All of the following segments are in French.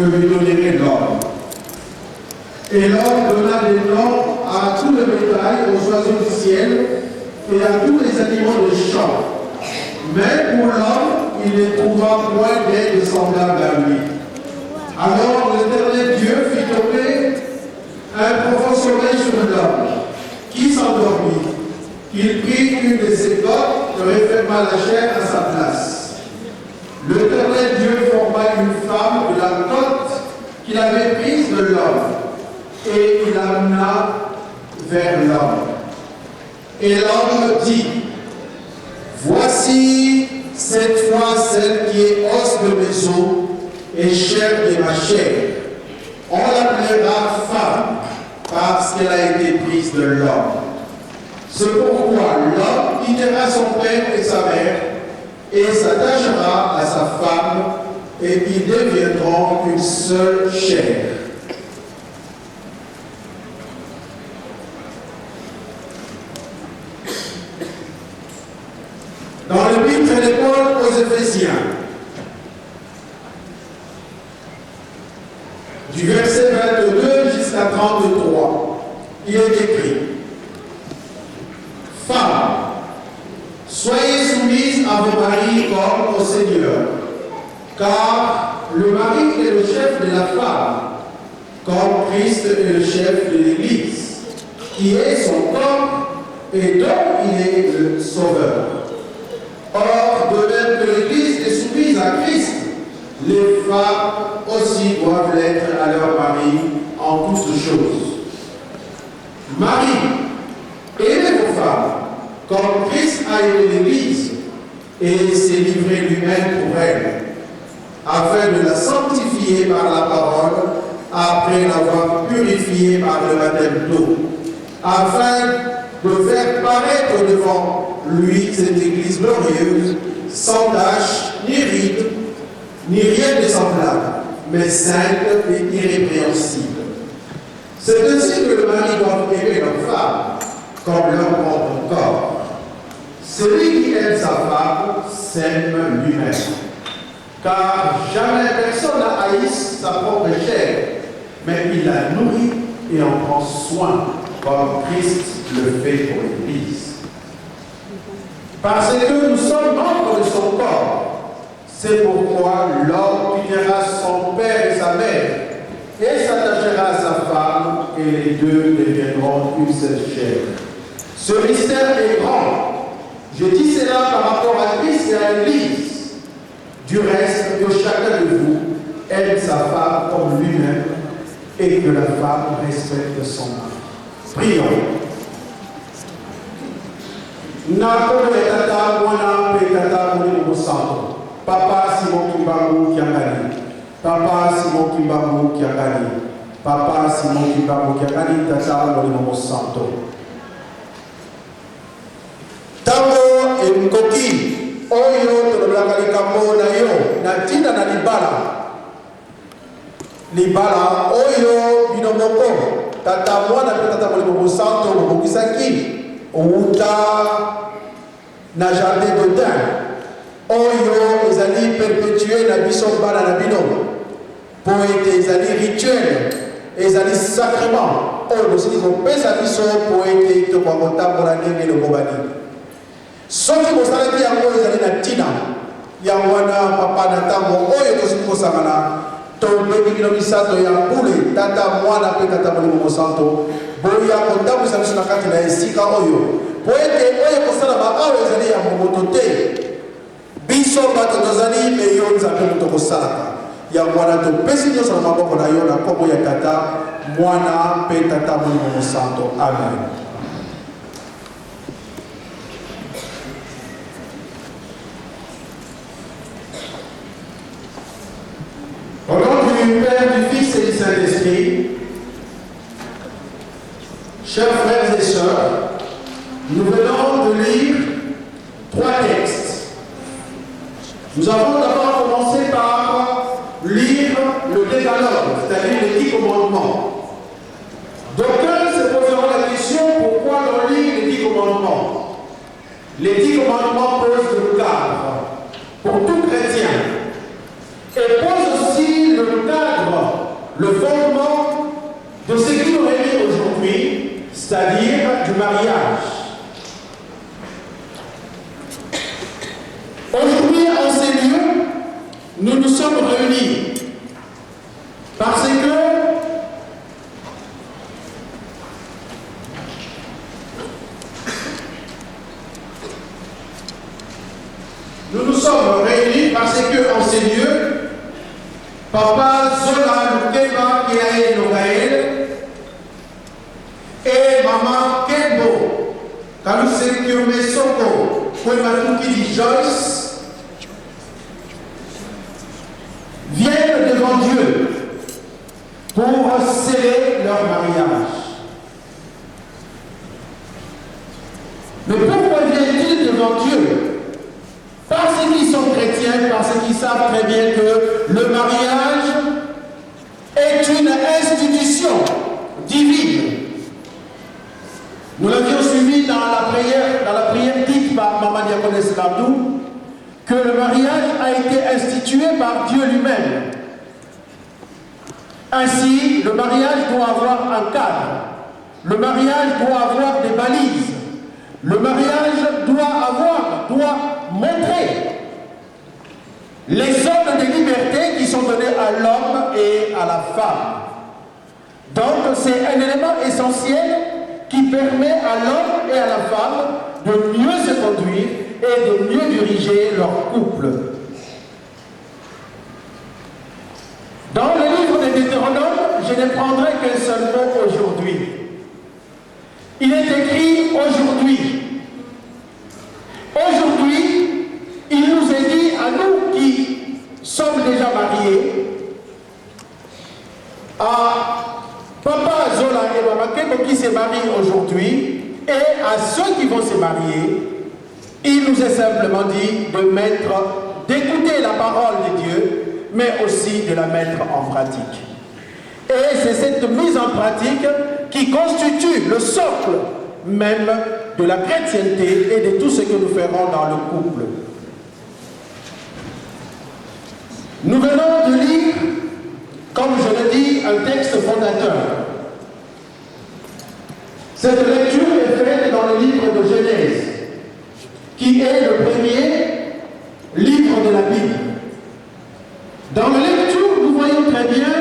lui donnerai l'homme. Et l'homme donna des noms à tout le bétail, aux oiseaux du ciel et à tous les animaux des champs. Mais pour l'homme, il ne trouva point d'aide semblable à lui. Alors l'Éternel Dieu fit tomber un profond sommeil sur l'homme, qui s'endormit. Il prit une de ses côtes et referma la chair à sa place. L'Éternel Dieu forma une femme de la côte qu'il avait prise de l'homme, et il l'amena vers l'homme. Et l'homme dit, voici cette fois celle qui est os de mes os et chair de ma chair. On l'appellera femme parce qu'elle a été prise de l'homme. C'est pourquoi l'homme quittera son père et sa mère et s'attachera à sa femme et ils deviendront une seule chair. Dans l'épître de Paul aux Éphésiens, du verset 22 jusqu'à 33, il est écrit: Femmes, soyez soumises à vos maris comme au Seigneur, car le mari est le chef de la femme, comme Christ est le chef de l'Église, qui est son corps et dont il est le sauveur. Or, de même que l'Église est soumise à Christ, les femmes aussi doivent l'être à leur mari en toutes choses. Marie, aimez vos femmes, comme Christ a aimé l'Église et s'est livré lui-même pour elle, afin de la sanctifier par la parole, après l'avoir purifiée par le baptême d'eau, afin de faire paraître devant lui cette Église glorieuse, sans tache, ni ride, ni rien de semblable, mais sainte et irrépréhensible. C'est ainsi que le mari doit aimer leur femme, comme leur propre corps. Celui qui aime sa femme s'aime lui-même. Car jamais personne n'a haï sa propre chair, mais il la nourrit et en prend soin, comme Christ le fait pour l'Église. Parce que nous sommes membres de son corps, c'est pourquoi l'homme quittera son père et sa mère, et s'attachera à sa femme, et les deux deviendront une seule chair. Ce mystère est grand. Je dis cela par rapport à Christ et à l'Église. Du reste, que chacun de vous aime sa femme comme lui-même, et que la femme respecte son mari. Prions. Papa Simon Kimbangu Kiangani. Papa Simon Kimbangu Kiangani. Papa Simon Kimbangu Kiangani. Tata Molimo Santo. Tango et Mkoki. Oyo tolobelaka likambo na yo na ntina na libala oyo bino moko tata mwana mpe tata molimo mosanto bobongisaki outa na jardin d'Odin oyo ezali perpétué na biso bana na bino po ete ezali rituel ezali sacrement oyo bosili kopesa biso po ete tokotambola ndenge elokobani. Soki bosalaki yango ezali na ntina ya wana papa na ntango oyo tozali kosangana tobengi bino misato ya mbule tata mwana mpe tata molimo mosanto boya kotambwisa biso na kati na esika oyo po ete oyo kosalama awa ezali ya momoto te biso bato tozali me yo nzambe moto kosalaka yango wana topesi nyonso na maboko na yo na kombo ya tata mwana mpe tata molimo mosanto. Amen. Au nom du Père, du Fils et du Saint-Esprit, chers frères et sœurs, nous venons de lire 3 textes. Nous avons d'abord commencé par lire le décalogue, c'est-à-dire les 10 commandements. D'aucuns se poseront la question pourquoi on lit les 10 commandements. Les 10 commandements posent le cadre pour tout chrétien. Et pose aussi le cadre le fondement de ce qui nous réunit aujourd'hui, c'est-à-dire du mariage. Aujourd'hui, en ces lieux, nous nous sommes réunis parce que en ces lieux, Papa Zola Lukeba Kiae Nogael et Maman Kebo Kaluse Kiome Soko Kwematuki di Joyce viennent devant Dieu pour sceller leur mariage. Mais pourquoi viennent-ils devant Dieu? Parce qu'ils sont chrétiens, parce qu'ils savent très bien que le mariage est une institution divine. Nous l'avions suivi dans la prière dite par Maman Diakonesse Lardou, que le mariage a été institué par Dieu lui-même. Ainsi, le mariage doit avoir un cadre. Le mariage doit avoir des balises. Le mariage doit montrer les zones de liberté qui sont données à l'homme et à la femme. Donc c'est un élément essentiel qui permet à l'homme et à la femme de mieux se conduire et de mieux diriger leur couple. Dans le livre de Deutéronome, je ne prendrai qu'un seul mot aujourd'hui. Il est écrit aujourd'hui. Aujourd'hui, il nous est dit à nous qui sommes déjà mariés, à Papa Zola et Maman Kebo qui se marient aujourd'hui, et à ceux qui vont se marier, il nous est simplement dit d'écouter la parole de Dieu, mais aussi de la mettre en pratique. Et c'est cette mise en pratique qui constitue le socle même de la chrétienté et de tout ce que nous ferons dans le couple. Nous venons de lire, comme je le dis, un texte fondateur. Cette lecture est faite dans le livre de Genèse, qui est le premier livre de la Bible. Dans la lecture, nous voyons très bien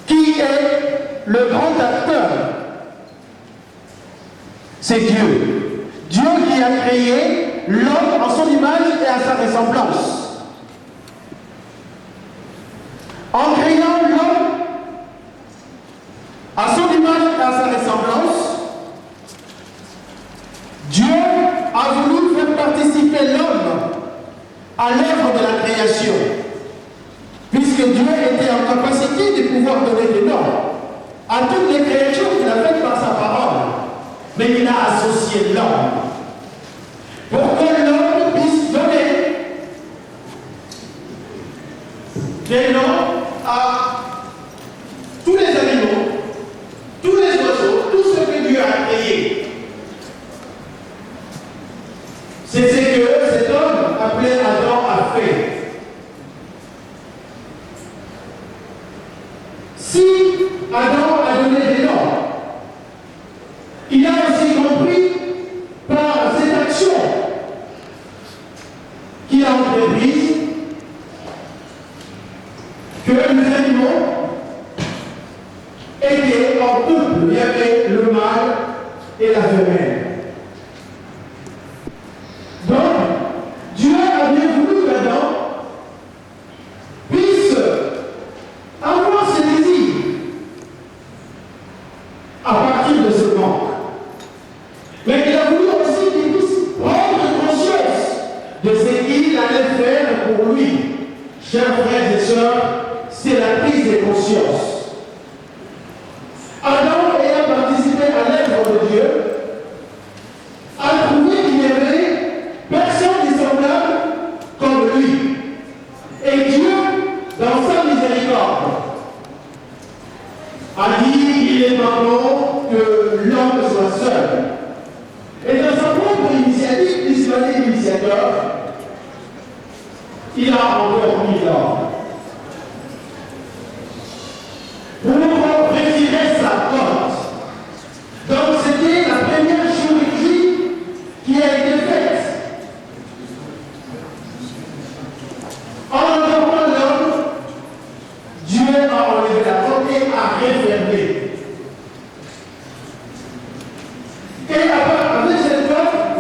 qui est le grand acteur. C'est Dieu. Dieu qui a créé l'homme en son image et à sa ressemblance. En créant l'homme à son image et à sa ressemblance, Dieu a voulu faire participer l'homme à l'œuvre de la création, puisque Dieu était en capacité de pouvoir donner des noms à toutes les créatures qu'il a faites par sa parole. Mais il a associé l'homme pour que l'homme puisse donner des noms à tous les animaux, tous les oiseaux, tout ce que Dieu a créé. C'est ce que cet homme appelé Adam a fait. Si Adam a donné des noms, il a aussi compris par cette action qu'il a entreprise que les animaux étaient en couple. Il y avait le mâle et la femelle. Donc, Dieu a bien voulu qu'Adam puisse avoir ses désirs à partir de ce manque. Mais il a voulu aussi qu'il puisse prendre conscience de ce qu'il allait faire pour lui. Chers frères et sœurs, c'est la prise de conscience. Adam ayant participé à l'œuvre de Dieu, a trouvé qu'il n'y avait personne de semblable comme lui. Et Dieu, dans sa miséricorde, a dit qu'il est pas bon que l'homme soit seul. Et dans sa propre initiative, puisqu'il est l'initiateur, il a encore mis l'homme.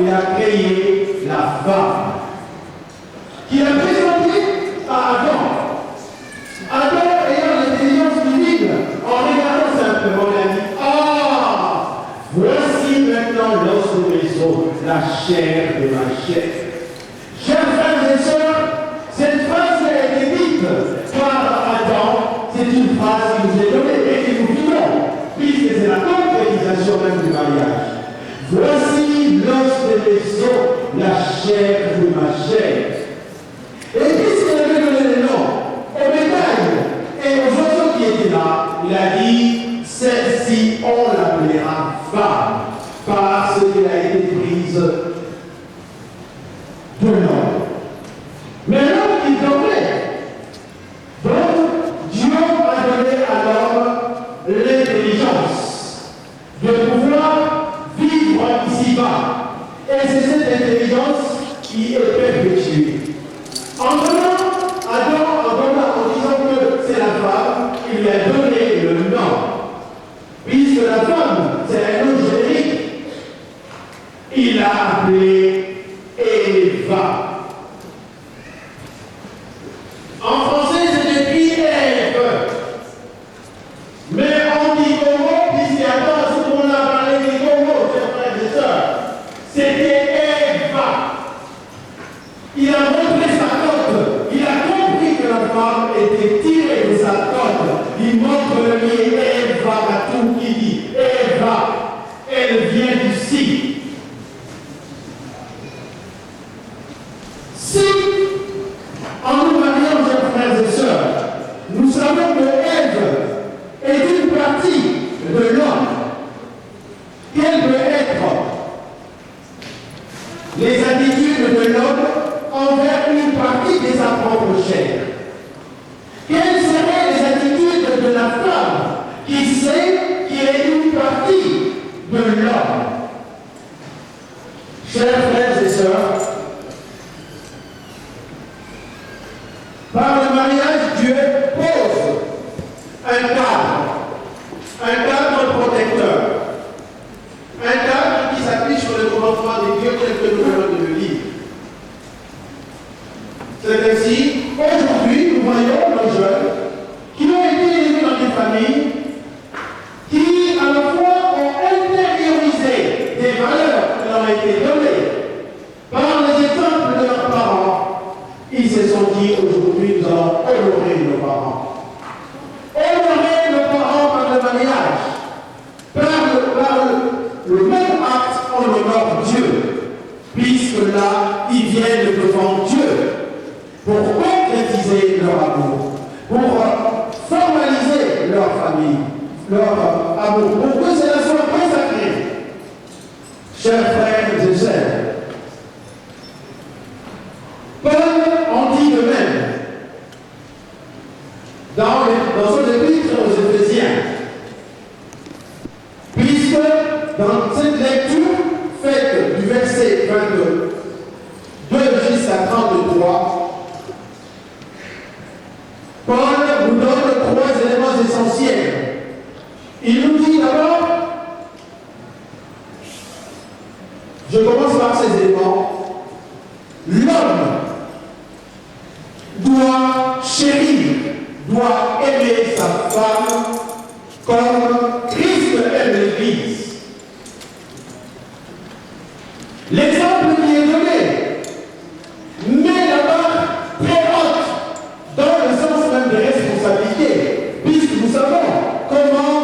il a créé la femme, qu'il a présentée à Adam. Adam, ayant l'intelligence divine, en regardant simplement, il a dit, ah, voici maintenant l'os de mes os, la chair de ma chair. Chers frères et sœurs, cette phrase qui a été dite par Adam, c'est une phrase qui nous est donnée et que nous vivons, puisque c'est la concrétisation même du mariage. Voici l'os de mes os, la chair de ma chair. Et puisqu'il avait donné le nom au bétail et aux oiseaux qui étaient là, il a dit, celle-ci, on l'appellera femme, parce qu'elle a été prise de l'homme. Mais l'homme qui dormait, donc Dieu a donné à l'homme l'intelligence de pouvoir vivre ici-bas. Et c'est cette intelligence qui est perpétuée. En donnant Adam, en disant que c'est la femme, il lui a donné le nom. Puisque la femme, c'est un nom générique, il l'a appelé Eva. En français, c'est écrit Ève. Mais en Kikongo, puisqu'il y a pas ce qu'on a parlé du Congo, chers frères et sœurs, c'était Eva. Il a montré sa cote. Il a compris que la femme était tirée de sa cote. Il montre le lien Eva à tout qui dit Eva. Elle vient d'ici. Si, en nous mariant, chers frères et sœurs, nous savons que Ève est une partie de l'homme, quelles peuvent être les attitudes de l'homme envers une partie de sa propre chair. Quelles seraient les attitudes de la femme qui sait qu'il est une partie de l'homme? Chers frères et sœurs, par le mariage, Dieu pose un cadre protecteur, un cadre qui s'appuie sur le commandement de Dieu tel que nous venons de le lire. C'est ainsi, aujourd'hui, nous voyons nos jeunes qui ont été élevés dans des familles qui, à la fois, ont intériorisé des valeurs qui leur ont été données par les exemples de leurs parents. Ils se sont dit, aujourd'hui, nous allons honorer nos parents. Honorer nos parents par le mariage, par le même acte, on honore Dieu, puisque là, ils viennent devant Dieu pour concrétiser leur amour, pour formaliser leur famille, leur amour, pour que cela soit consacré. Chers frères et sœurs, Paul en dit de même dans son épître aux Éphésiens, puisque dans cette lecture faite du verset 22 jusqu'à 33, Paul nous donne 3 éléments essentiels. Il nous dit d'abord, je commence par ces éléments, l'homme doit chérir, doit aimer sa femme comme Christ aime l'Église. L'exemple qui est donné met la barre très haute dans le sens même de responsabilité, puisque nous savons comment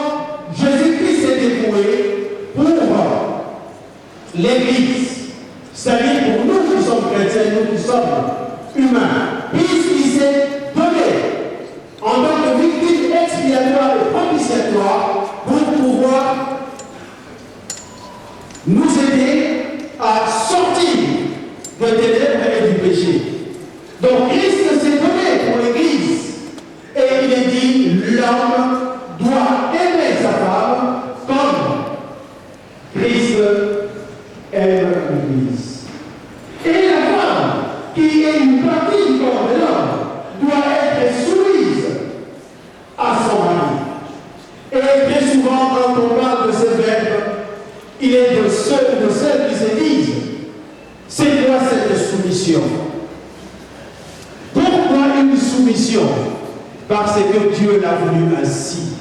Jésus-Christ s'est dévoué pour l'Église, c'est-à-dire pour nous qui sommes chrétiens, nous qui sommes humains, puisqu'il s'est donné en tant que victime expiatoire et propitiatoire pour pouvoir nous aider à sortir de ténèbres et du péché. Donc Christ s'est donné pour l'Église et il est dit l'homme doit aimer sa femme comme Christ aime l'Église. Et la femme, qui est une partie du corps de l'homme, doit être soumise à son mari. Et bien souvent, quand on parle de ce verbe, il est de ceux qui se disent parce que Dieu l'a voulu ainsi.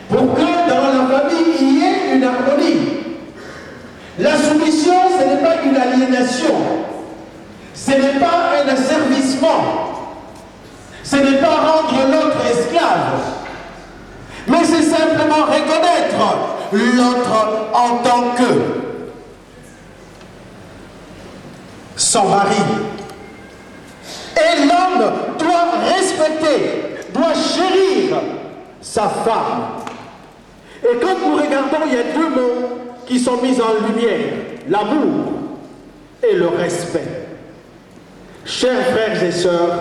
Pour que dans la famille, il y ait une harmonie. La soumission, ce n'est pas une aliénation. Ce n'est pas un asservissement. Ce n'est pas rendre l'autre esclave. Mais c'est simplement reconnaître l'autre en tant que son mari. Et l'homme doit respecter, doit chérir sa femme. Et quand nous regardons, il y a deux mots qui sont mis en lumière, l'amour et le respect. Chers frères et sœurs,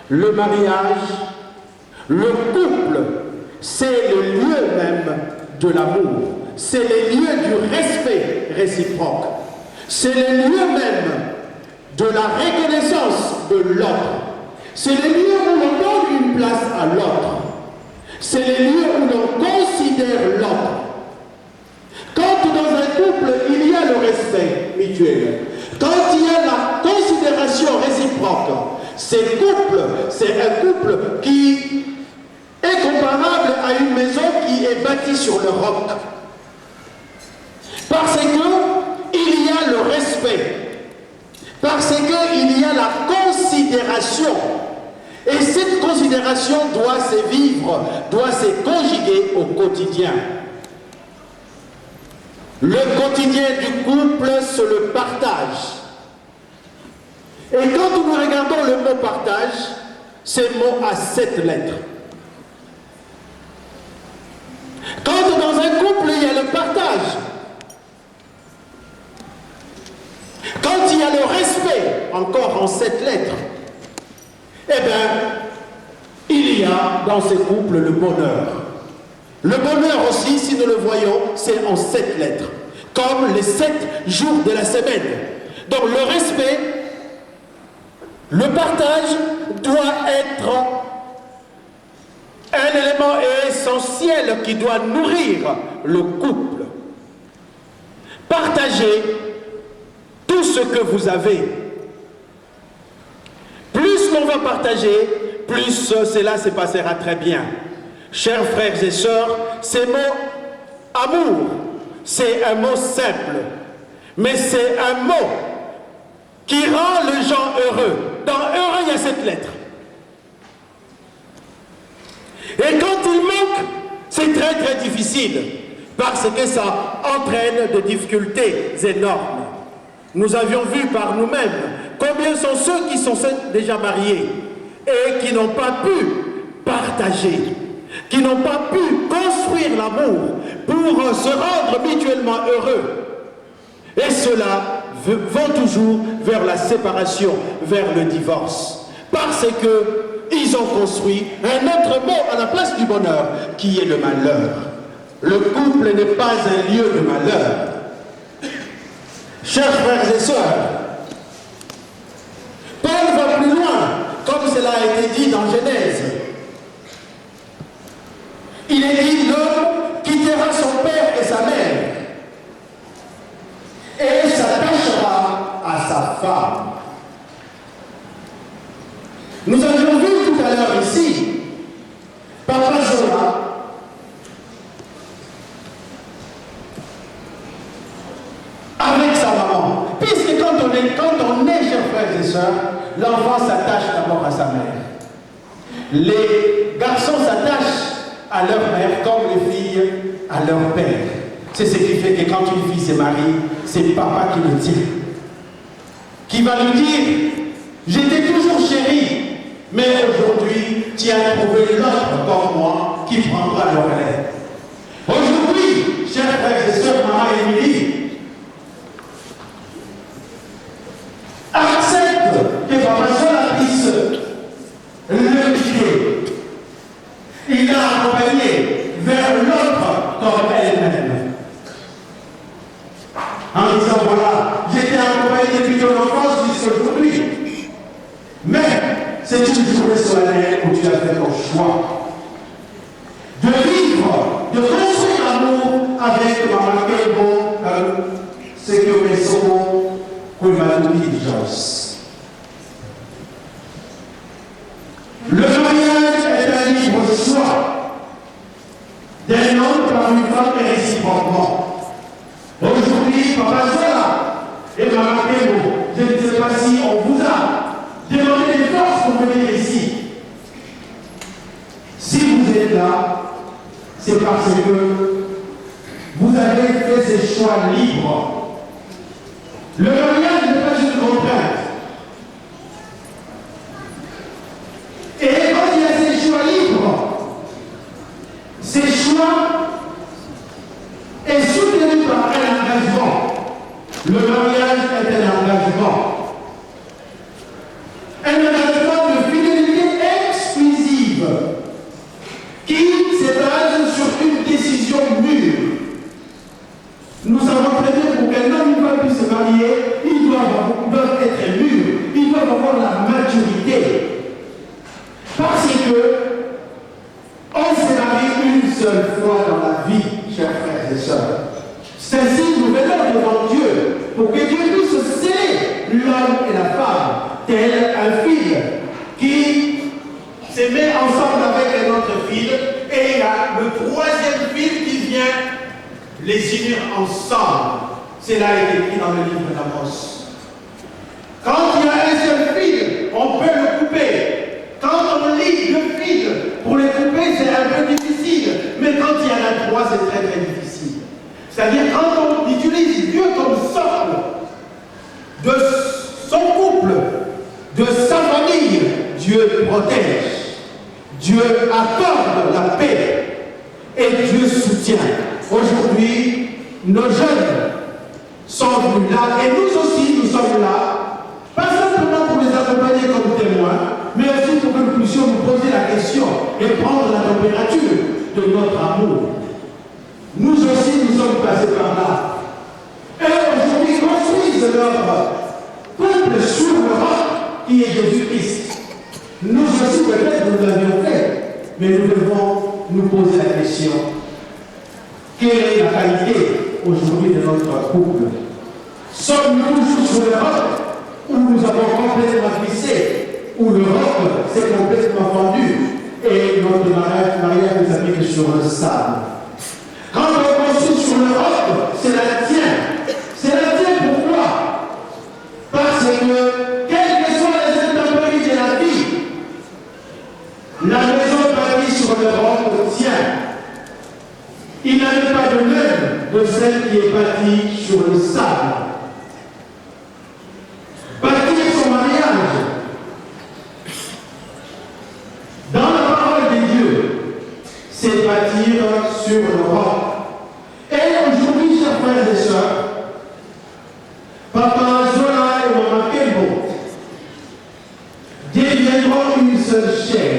le mariage, le couple, c'est le lieu même de l'amour. C'est le lieu du respect réciproque. C'est le lieu même de la reconnaissance de l'autre. C'est le lieu où l'on donne une place à l'autre. C'est le lieu où l'on considère l'autre. Quand dans un couple, il y a le respect mutuel, quand il y a la considération réciproque, c'est un couple qui est comparable à une maison qui est bâtie sur le roc. Parce qu'il y a le respect, parce qu'il y a la considération. Et cette considération doit se vivre, doit se conjuguer au quotidien. Le quotidien du couple, c'est le partage. Et quand nous regardons le mot partage, c'est un mot à 7 lettres. Quand dans un couple, il y a le partage, quand il y a le respect, encore en 7 lettres, eh bien, il y a dans ce couple le bonheur. Le bonheur aussi, si nous le voyons, c'est en 7 lettres, comme les 7 jours de la semaine. Donc le respect, le partage doit être un élément essentiel qui doit nourrir le couple. Partagez tout ce que vous avez. Plus l'on va partager, plus cela se passera très bien. Chers frères et sœurs, ce mot amour, c'est un mot simple, mais c'est un mot qui rend les gens heureux. Dans heureux, il y a cette lettre. Et quand il manque, c'est très très difficile, parce que ça entraîne des difficultés énormes. Nous avions vu par nous-mêmes combien sont ceux qui sont déjà mariés et qui n'ont pas pu partager, qui n'ont pas pu construire l'amour pour se rendre mutuellement heureux. Et ceux-là vont toujours vers la séparation, vers le divorce. Parce qu'ils ont construit un autre mot à la place du bonheur, qui est le malheur. Le couple n'est pas un lieu de malheur. Chers frères et sœurs, Paul va plus loin, comme cela a été dit dans Genèse. Il est dit: l'homme quittera son père et sa mère et s'attachera à sa femme. Nous avions vu tout à l'heure ici, Papa Zola avec sa maman. Puisque quand on est, chers frères et sœurs, l'enfant s'attache d'abord à sa mère. Les garçons s'attachent à leur mère comme les filles à leur père. C'est ce qui fait que quand une fille se marie, c'est papa qui le tient. Qui va lui dire: je t'ai toujours chéri, mais aujourd'hui, tu as trouvé l'autre comme moi qui prendra le relais. Aujourd'hui, chers frères et sœurs, maman Émilie, accepte que Papa Zola puisse le guider. Il l'a accompagné vers l'autre comme elle-même. En disant: voilà, j'étais accompagné depuis ton enfance jusqu'à aujourd'hui. Mais c'est une journée solennelle où tu as fait ton choix de vivre, de construire l'amour avec Maman Kelbo, ce que mes sommets, que ma diligence. Le mariage est un une femme et réciproquement. Aujourd'hui, Papa Zola et Maman Kemo, je ne sais pas si on vous a demandé des forces pour venir ici. Si vous êtes là, c'est parce que vous avez fait ces choix libres. Le mariage n'est pas une contrainte. Et quand il y a ces choix libres, ces choix est soutenu par un engagement. Le mariage est un engagement. Un engagement de fidélité exclusive qui s'étale sur une décision mûre. Nous savons très bien pour qu'un homme et une femme puissent se marier, ils doivent être mûrs, ils doivent avoir la maturité. Parce que on se marie une seule fois dans la vie, chers frères et sœurs. C'est ainsi que nous venons devant Dieu, pour que Dieu puisse sceller l'homme et la femme, tel un fil qui se met ensemble avec un autre fil, et il y a le troisième fil qui vient les unir ensemble. Cela est écrit dans le livre d'Amos. Quand il y a un seul fil, on peut le couper. Quand on lit deux fils, pour les couper, c'est un peu difficile. Mais quand il y en a trois, c'est très très difficile. C'est-à-dire quand on utilise Dieu comme socle de son couple, de sa famille, Dieu protège. Dieu accorde la paix. Et Dieu soutient. Aujourd'hui, nos jeunes sont venus là, et nous aussi, nous sommes là, pas simplement pour les accompagner comme témoins, mais aussi pour que nous puissions nous poser la question et prendre la température de notre amour. Nous aussi, nous sommes passés par là. Et aujourd'hui, construisent leur couple sur le roc qui est Jésus-Christ. Nous aussi, peut-être, nous l'avions fait, mais nous devons nous poser la question. Quelle est la qualité aujourd'hui de notre couple? Sommes-nous toujours sur le roc où nous avons complètement glissé, où le roc s'est complètement fendu et notre mariage nous applique sur le sable? Quand on construit sur le roc, c'est la tienne. C'est la tienne pourquoi? Parce que, quelles que soient les intempéries de la vie, la maison bâtie sur le roc tient. Il n'en est pas de même de celle qui est bâtie sur le sable. Bâtir son mariage dans la parole de Dieu, c'est bâtir sur le roc. Et aujourd'hui, chers frères et sœurs, Papa Zola et Maman Kemo deviendront une seule chair.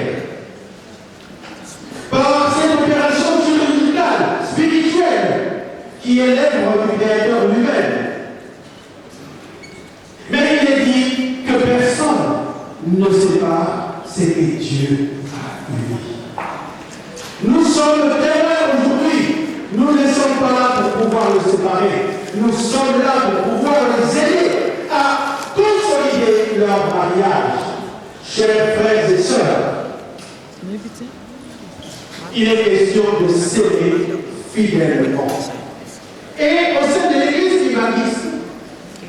Par cette opération chirurgicale, spirituelle, qui est l'œuvre du Créateur lui-même. Mais il est dit que personne ne sait pas ce que Dieu a eu. Nous sommes témoins aujourd'hui. Nous ne sommes pas là pour pouvoir le séparer. Nous sommes là pour pouvoir les aider à consolider leur mariage. Chers frères et sœurs, il est question de s'aimer fidèlement. Et au sein de l'Église humaniste,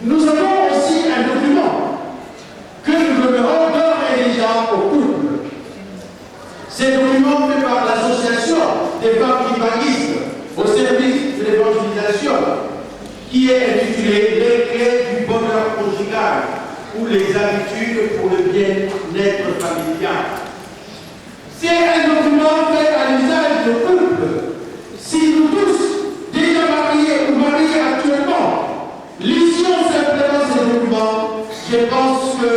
nous avons aussi un document que nous donnerons d'ores et déjà au couple. C'est un document fait par l'association des femmes humanistes au service de l'évangélisation, qui est intitulé Les clés du bonheur conjugal ou les habitudes pour le bien-être familial. C'est un document fait à l'usage de couple. Si nous tous, déjà mariés ou mariés actuellement, lisions simplement ces documents, je pense que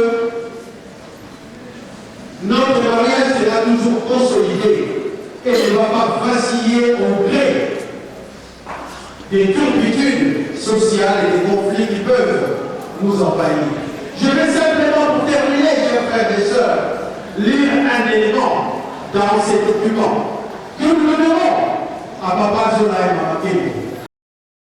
notre mariage sera toujours consolidé et ne va pas vaciller au gré des turpitudes sociales et des conflits qui peuvent nous envahir. Je vais simplement, pour terminer, chers frères et sœurs, lire un élément dans ces documents que nous donnerons à Papa Zola et Maman Kemo.